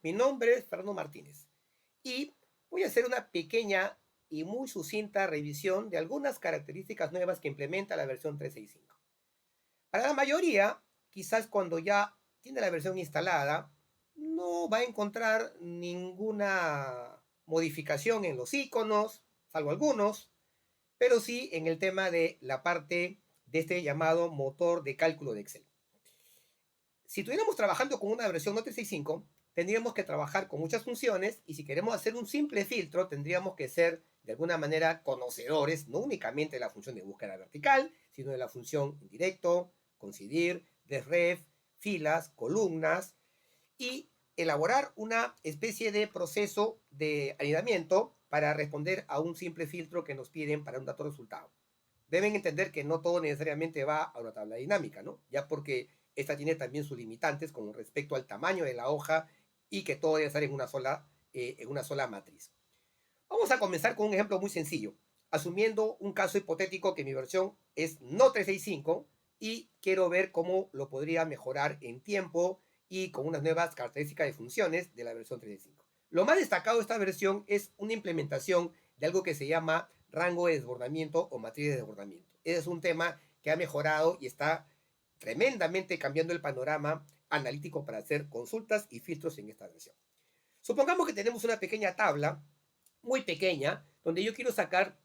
Mi nombre es Fernando Martínez y voy a hacer una pequeña y muy sucinta revisión de algunas características nuevas que implementa la versión 365. Para la mayoría, quizás cuando ya tiene la versión instalada, no va a encontrar ninguna modificación en los iconos, salvo algunos, pero sí en el tema de la parte de este llamado motor de cálculo de Excel. Si estuviéramos trabajando con una versión no 365, tendríamos que trabajar con muchas funciones y si queremos hacer un simple filtro, tendríamos que ser de alguna manera conocedores, no únicamente de la función de búsqueda vertical, sino de la función indirecto, coincidir, desref, filas, columnas y elaborar una especie de proceso de anidamiento para responder a un simple filtro que nos piden para un dato resultado. Deben entender que no todo necesariamente va a una tabla dinámica, ¿no? Ya porque esta tiene también sus limitantes con respecto al tamaño de la hoja y que todo debe estar en una sola matriz. Vamos a comenzar con un ejemplo muy sencillo, asumiendo un caso hipotético que mi versión es no 365 y quiero ver cómo lo podría mejorar en tiempo y con unas nuevas características de funciones de la versión 365. Lo más destacado de esta versión es una implementación de algo que se llama rango de desbordamiento o matriz de desbordamiento. Ese es un tema que ha mejorado y está tremendamente cambiando el panorama analítico para hacer consultas y filtros en esta versión. Supongamos que tenemos una pequeña tabla muy pequeña, donde yo quiero sacar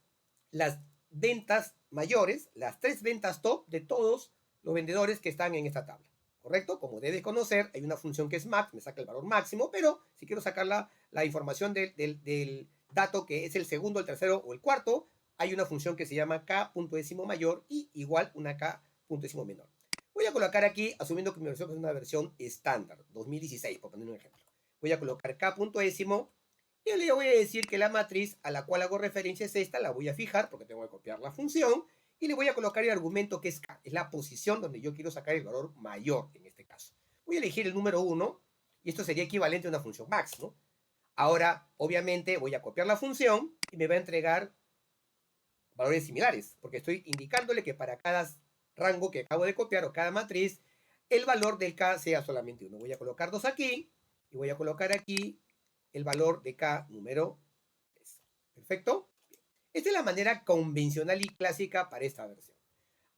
las ventas mayores, las 3 ventas top de todos los vendedores que están en esta tabla. ¿Correcto? Como debes conocer, hay una función que es max, me saca el valor máximo, pero si quiero sacar la información del dato que es el segundo, el tercero o el cuarto, hay una función que se llama k punto décimo mayor y igual una k punto décimo menor. Voy a colocar aquí, asumiendo que mi versión es una versión estándar, 2016, por poner un ejemplo. Voy a colocar k punto décimo. Yo le voy a decir que la matriz a la cual hago referencia es esta, la voy a fijar porque tengo que copiar la función y le voy a colocar el argumento que es K, es la posición donde yo quiero sacar el valor mayor en este caso. Voy a elegir el número 1 y esto sería equivalente a una función max, ¿no? Ahora, obviamente, voy a copiar la función y me va a entregar valores similares porque estoy indicándole que para cada rango que acabo de copiar o cada matriz, el valor del K sea solamente 1. Voy a colocar 2 aquí y voy a colocar aquí el valor de K número 3. ¿Perfecto? Esta es la manera convencional y clásica para esta versión.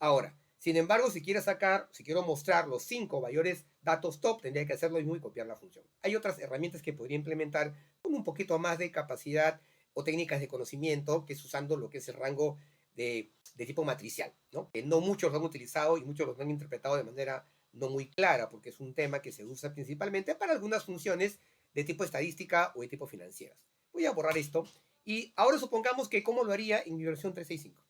Ahora, sin embargo, si quiero mostrar los 5 mayores datos top, tendría que hacer lo mismo y copiar la función. Hay otras herramientas que podría implementar con un poquito más de capacidad o técnicas de conocimiento, que es usando lo que es el rango de tipo matricial, ¿no? Que no muchos lo han utilizado y muchos lo han interpretado de manera no muy clara, porque es un tema que se usa principalmente para algunas funciones de tipo estadística o de tipo financieras. Voy a borrar esto y ahora supongamos que cómo lo haría en mi versión 365.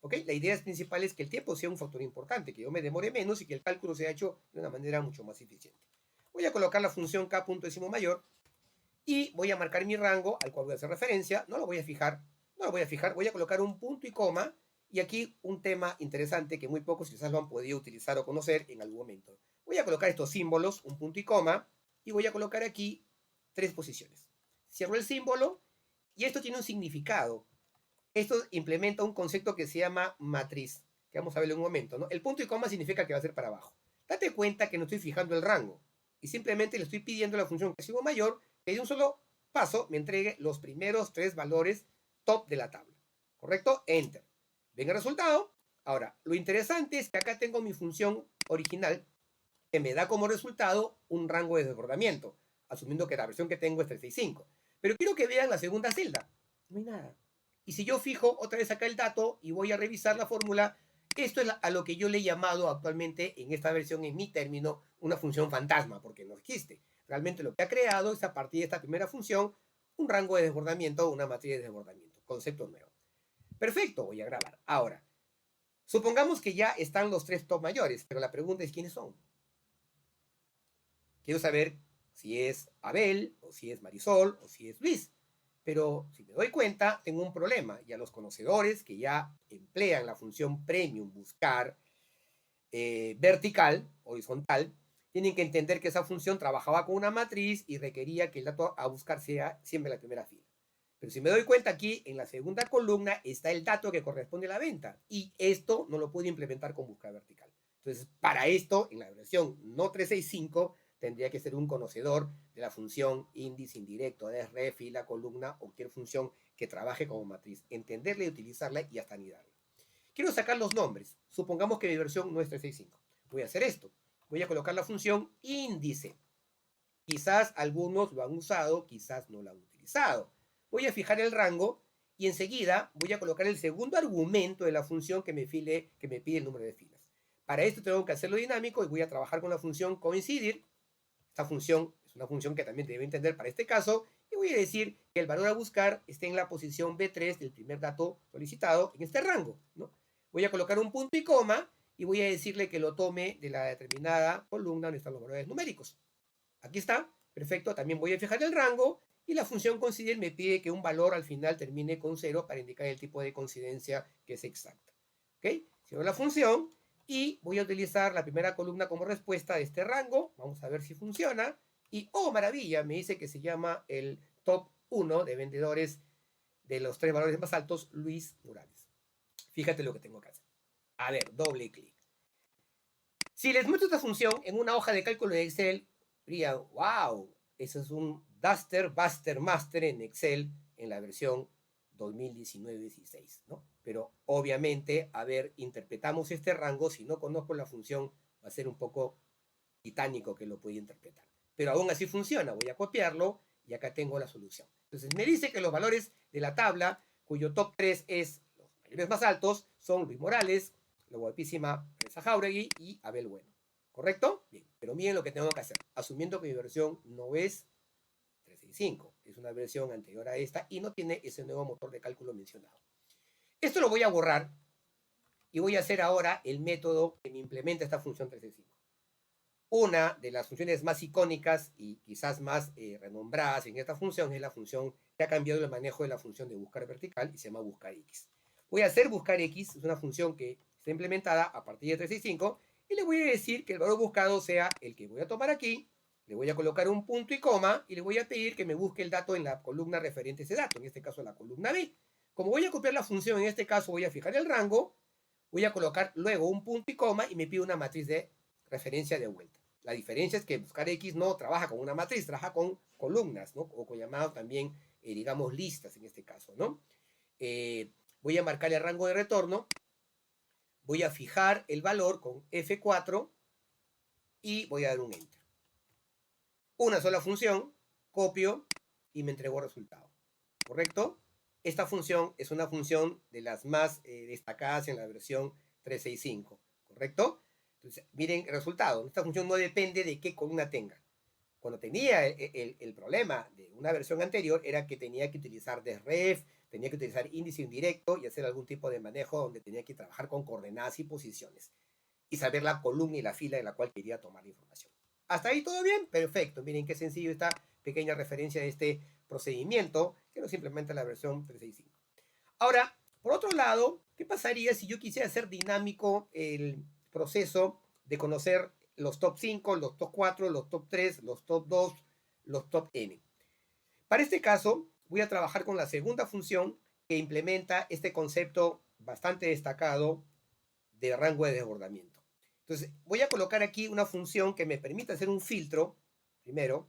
¿Ok? La idea principal es que el tiempo sea un factor importante, que yo me demore menos y que el cálculo sea hecho de una manera mucho más eficiente. Voy a colocar la función k punto décimo mayor y voy a marcar mi rango al cual voy a hacer referencia. No lo voy a fijar, no lo voy a fijar, voy a colocar un punto y coma. Y aquí un tema interesante que muy pocos quizás lo han podido utilizar o conocer en algún momento. Voy a colocar estos símbolos, un punto y coma, y voy a colocar aquí 3 posiciones. Cierro el símbolo y esto tiene un significado. Esto implementa un concepto que se llama matriz, que vamos a verlo en un momento, ¿no? El punto y coma significa que va a ser para abajo. Date cuenta que no estoy fijando el rango y simplemente le estoy pidiendo a la función recibo mayor que de un solo paso me entregue los primeros 3 valores top de la tabla. ¿Correcto? Enter. Ven el resultado. Ahora, lo interesante es que acá tengo mi función original que me da como resultado un rango de desbordamiento, asumiendo que la versión que tengo es 365. Pero quiero que vean la segunda celda. No hay nada. Y si yo fijo otra vez acá el dato y voy a revisar la fórmula, esto es a lo que yo le he llamado actualmente en esta versión, en mi término, una función fantasma, porque no existe. Realmente lo que ha creado es a partir de esta primera función un rango de desbordamiento o una matriz de desbordamiento. Concepto nuevo. Perfecto, voy a grabar. Ahora, supongamos que ya están los 3 top mayores, pero la pregunta es quiénes son. Quiero saber si es Abel, o si es Marisol, o si es Luis. Pero si me doy cuenta, tengo un problema. Y a los conocedores que ya emplean la función premium, buscar vertical, horizontal, tienen que entender que esa función trabajaba con una matriz y requería que el dato a buscar sea siempre la primera fila. Pero si me doy cuenta aquí, en la segunda columna está el dato que corresponde a la venta. Y esto no lo puedo implementar con búsqueda vertical. Entonces, para esto, en la versión no 365, tendría que ser un conocedor de la función índice indirecto, desref, fila, columna o cualquier función que trabaje como matriz. Entenderla y utilizarla y hasta anidarla. Quiero sacar los nombres. Supongamos que mi versión no es 365. Voy a hacer esto. Voy a colocar la función índice. Quizás algunos lo han usado, quizás no lo han utilizado. Voy a fijar el rango y enseguida voy a colocar el segundo argumento de la función que me pide el número de filas. Para esto tengo que hacerlo dinámico y voy a trabajar con la función coincidir. Esta función es una función que también debe entender para este caso. Y voy a decir que el valor a buscar esté en la posición B3 del primer dato solicitado en este rango, ¿no? Voy a colocar un punto y coma y voy a decirle que lo tome de la determinada columna donde están los valores numéricos. Aquí está, perfecto. También voy a fijar el rango y la función coincidir me pide que un valor al final termine con 0 para indicar el tipo de coincidencia que es exacta. ¿Ok? Cierro la función y voy a utilizar la primera columna como respuesta de este rango. Vamos a ver si funciona. Y, oh, maravilla, me dice que se llama el top 1 de vendedores de los 3 valores más altos, Luis Morales. Fíjate lo que tengo que hacer. A ver, doble clic. Si les muestro esta función en una hoja de cálculo de Excel, diría, wow, eso es un Duster, Buster, Master en Excel en la versión 2019-16, ¿no? Pero obviamente, a ver, interpretamos este rango, si no conozco la función, va a ser un poco titánico que lo pueda interpretar. Pero aún así funciona, voy a copiarlo y acá tengo la solución. Entonces me dice que los valores de la tabla, cuyo top 3 es los mayores más altos, son Luis Morales, la guapísima Teresa Jauregui y Abel Bueno. ¿Correcto? Bien, pero miren lo que tengo que hacer, asumiendo que mi versión no es 365, es una versión anterior a esta y no tiene ese nuevo motor de cálculo mencionado. Esto lo voy a borrar y voy a hacer ahora el método que me implementa esta función 365. Una de las funciones más icónicas y quizás más renombradas en esta función es la función que ha cambiado el manejo de la función de buscar vertical y se llama buscar x. Voy a hacer buscar x, es una función que está implementada a partir de 365 y le voy a decir que el valor buscado sea el que voy a tomar aquí, le voy a colocar un punto y coma y le voy a pedir que me busque el dato en la columna referente a ese dato, en este caso la columna B. Como voy a copiar la función, en este caso voy a fijar el rango, voy a colocar luego un punto y coma y me pide una matriz de referencia de vuelta. La diferencia es que buscar X no trabaja con una matriz, trabaja con columnas, ¿no? O con llamados también, digamos, listas en este caso, ¿no? Voy a marcar el rango de retorno, voy a fijar el valor con F4 y voy a dar un Enter. Una sola función, copio y me entregó el resultado. ¿Correcto? Esta función es una función de las más destacadas en la versión 365. ¿Correcto? Entonces, miren el resultado. Esta función no depende de qué columna tenga. Cuando tenía el problema de una versión anterior era que tenía que utilizar desref, tenía que utilizar índice indirecto y hacer algún tipo de manejo donde tenía que trabajar con coordenadas y posiciones y saber la columna y la fila de la cual quería tomar la información. ¿Hasta ahí todo bien? Perfecto. Miren qué sencillo esta pequeña referencia de este procedimiento que nos implementa la versión 365. Ahora, por otro lado, ¿qué pasaría si yo quisiera hacer dinámico el proceso de conocer los top 5, los top 4, los top 3, los top 2, los top n? Para este caso, voy a trabajar con la segunda función que implementa este concepto bastante destacado de rango de desbordamiento. Entonces, voy a colocar aquí una función que me permita hacer un filtro, primero,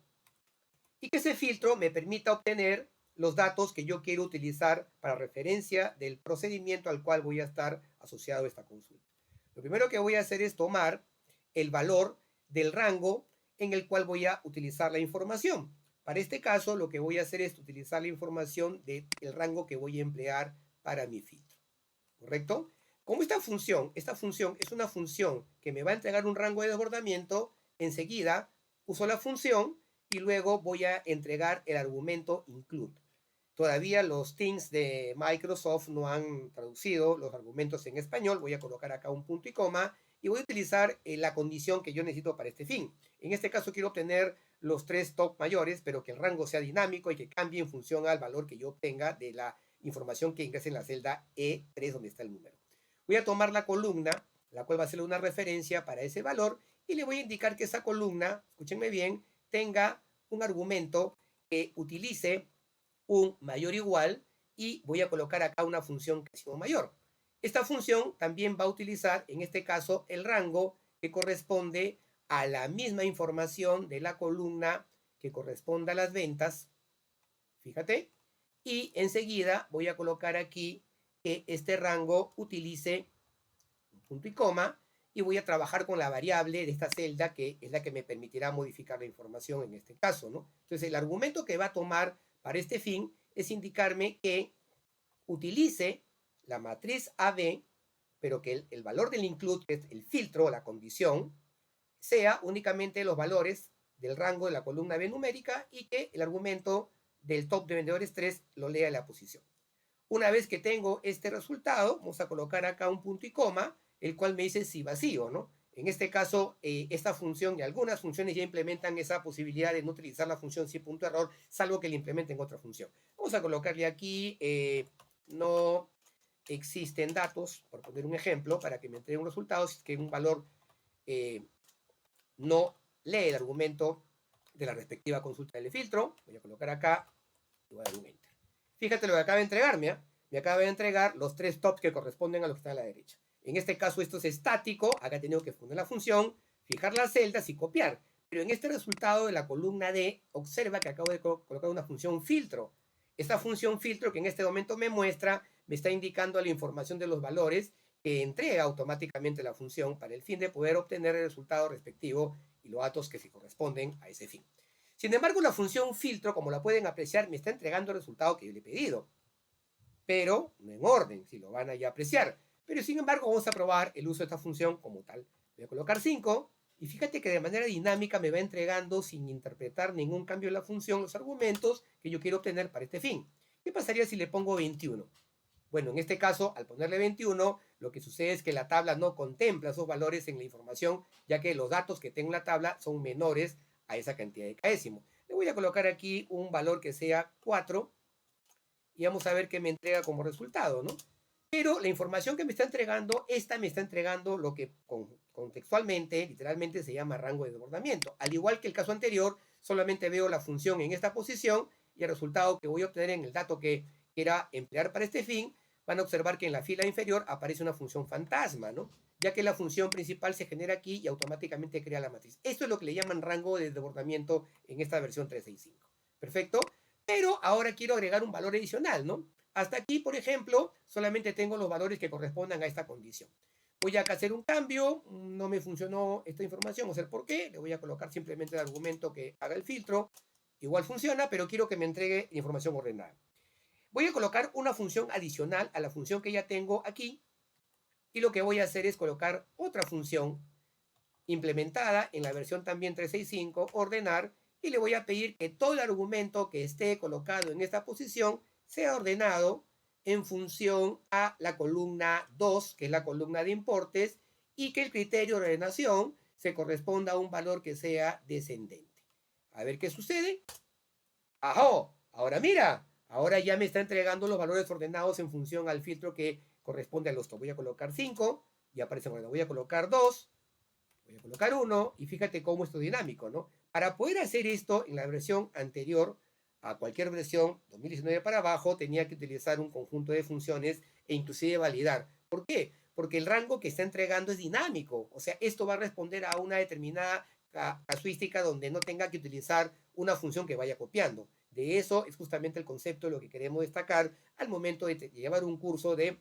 y que ese filtro me permita obtener los datos que yo quiero utilizar para referencia del procedimiento al cual voy a estar asociado a esta consulta. Lo primero que voy a hacer es tomar el valor del rango en el cual voy a utilizar la información. Para este caso, lo que voy a hacer es utilizar la información del rango que voy a emplear para mi filtro. ¿Correcto? Como esta función es una función que me va a entregar un rango de desbordamiento, enseguida uso la función y luego voy a entregar el argumento include. Todavía los teams de Microsoft no han traducido los argumentos en español. Voy a colocar acá un punto y coma y voy a utilizar la condición que yo necesito para este fin. En este caso quiero obtener los 3 top mayores, pero que el rango sea dinámico y que cambie en función al valor que yo obtenga de la información que ingrese en la celda E3 donde está el número. Voy a tomar la columna, la cual va a ser una referencia para ese valor y le voy a indicar que esa columna, escúchenme bien, tenga un argumento que utilice un mayor igual y voy a colocar acá una función que es mayor. Esta función también va a utilizar, en este caso, el rango que corresponde a la misma información de la columna que corresponde a las ventas, fíjate, y enseguida voy a colocar aquí que este rango utilice un punto y coma, y voy a trabajar con la variable de esta celda, que es la que me permitirá modificar la información en este caso, ¿no? Entonces, el argumento que va a tomar para este fin es indicarme que utilice la matriz AB, pero que el valor del include, que es el filtro, la condición, sea únicamente los valores del rango de la columna B numérica y que el argumento del top de vendedores 3 lo lea en la posición. Una vez que tengo este resultado, vamos a colocar acá un punto y coma, el cual me dice si vacío, ¿no? En este caso, esta función y algunas funciones ya implementan esa posibilidad de no utilizar la función si punto error, salvo que la implementen otra función. Vamos a colocarle aquí, no existen datos, por poner un ejemplo, para que me entregue un resultado, si es que un valor no lee el argumento de la respectiva consulta del filtro. Voy a colocar acá y voy a dar un enter. Fíjate lo que acaba de entregarme, ¿eh? Me acaba de entregar los 3 tops que corresponden a lo que está a la derecha. En este caso esto es estático, acá he tenido que poner la función, fijar las celdas y copiar. Pero en este resultado de la columna D, observa que acabo de colocar una función filtro. Esta función filtro que en este momento me muestra, me está indicando la información de los valores que entrega automáticamente la función para el fin de poder obtener el resultado respectivo y los datos que se corresponden a ese fin. Sin embargo, la función filtro, como la pueden apreciar, me está entregando el resultado que yo le he pedido, pero no en orden, si lo van a ya apreciar. Pero sin embargo, vamos a probar el uso de esta función como tal. Voy a colocar 5 y fíjate que de manera dinámica me va entregando, sin interpretar ningún cambio en la función, los argumentos que yo quiero obtener para este fin. ¿Qué pasaría si le pongo 21? Bueno, en este caso, al ponerle 21, lo que sucede es que la tabla no contempla esos valores en la información, ya que los datos que tengo en la tabla son menores a esa cantidad de décimo. Le voy a colocar aquí un valor que sea 4 y vamos a ver qué me entrega como resultado, ¿no? Pero la información que me está entregando, esta me está entregando lo que contextualmente, literalmente se llama rango de desbordamiento. Al igual que el caso anterior, solamente veo la función en esta posición y el resultado que voy a obtener en el dato que quiera emplear para este fin, van a observar que en la fila inferior aparece una función fantasma, ¿no? Ya que la función principal se genera aquí y automáticamente crea la matriz. Esto es lo que le llaman rango de desbordamiento en esta versión 365. ¿Perfecto? Pero ahora quiero agregar un valor adicional, ¿no? Hasta aquí, por ejemplo, solamente tengo los valores que correspondan a esta condición. Voy a hacer un cambio, no me funcionó esta información, no sé por qué, le voy a colocar simplemente el argumento que haga el filtro, igual funciona, pero quiero que me entregue información ordenada. Voy a colocar una función adicional a la función que ya tengo aquí, y lo que voy a hacer es colocar otra función implementada en la versión también 365, ordenar, y le voy a pedir que todo el argumento que esté colocado en esta posición sea ordenado en función a la columna 2, que es la columna de importes, y que el criterio de ordenación se corresponda a un valor que sea descendente. A ver qué sucede. ¡Ajo! Ahora mira, ahora ya me está entregando los valores ordenados en función al filtro que corresponde a los top. Voy a colocar 5 y aparece en orden. Voy a colocar 2. Voy a colocar 1 y fíjate cómo esto es dinámico, ¿no? Para poder hacer esto en la versión anterior, a cualquier versión 2019 para abajo, tenía que utilizar un conjunto de funciones e inclusive validar. ¿Por qué? Porque el rango que está entregando es dinámico. O sea, esto va a responder a una determinada casuística donde no tenga que utilizar una función que vaya copiando. De eso es justamente el concepto de lo que queremos destacar al momento de llevar un curso de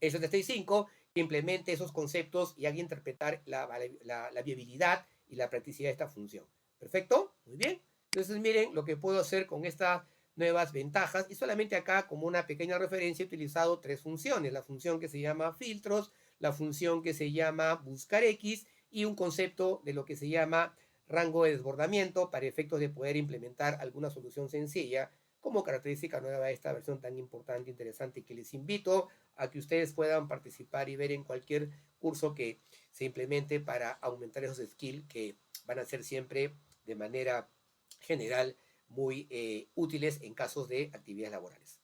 S365 que implemente esos conceptos y haga interpretar la viabilidad y la practicidad de esta función. ¿Perfecto? Muy bien. Entonces miren lo que puedo hacer con estas nuevas ventajas y solamente acá como una pequeña referencia he utilizado 3 funciones. La función que se llama filtros, la función que se llama buscar X y un concepto de lo que se llama rango de desbordamiento para efectos de poder implementar alguna solución sencilla como característica nueva de esta versión tan importante, interesante, que les invito a que ustedes puedan participar y ver en cualquier curso que se implemente para aumentar esos skills que van a ser siempre de manera general muy útiles en casos de actividades laborales.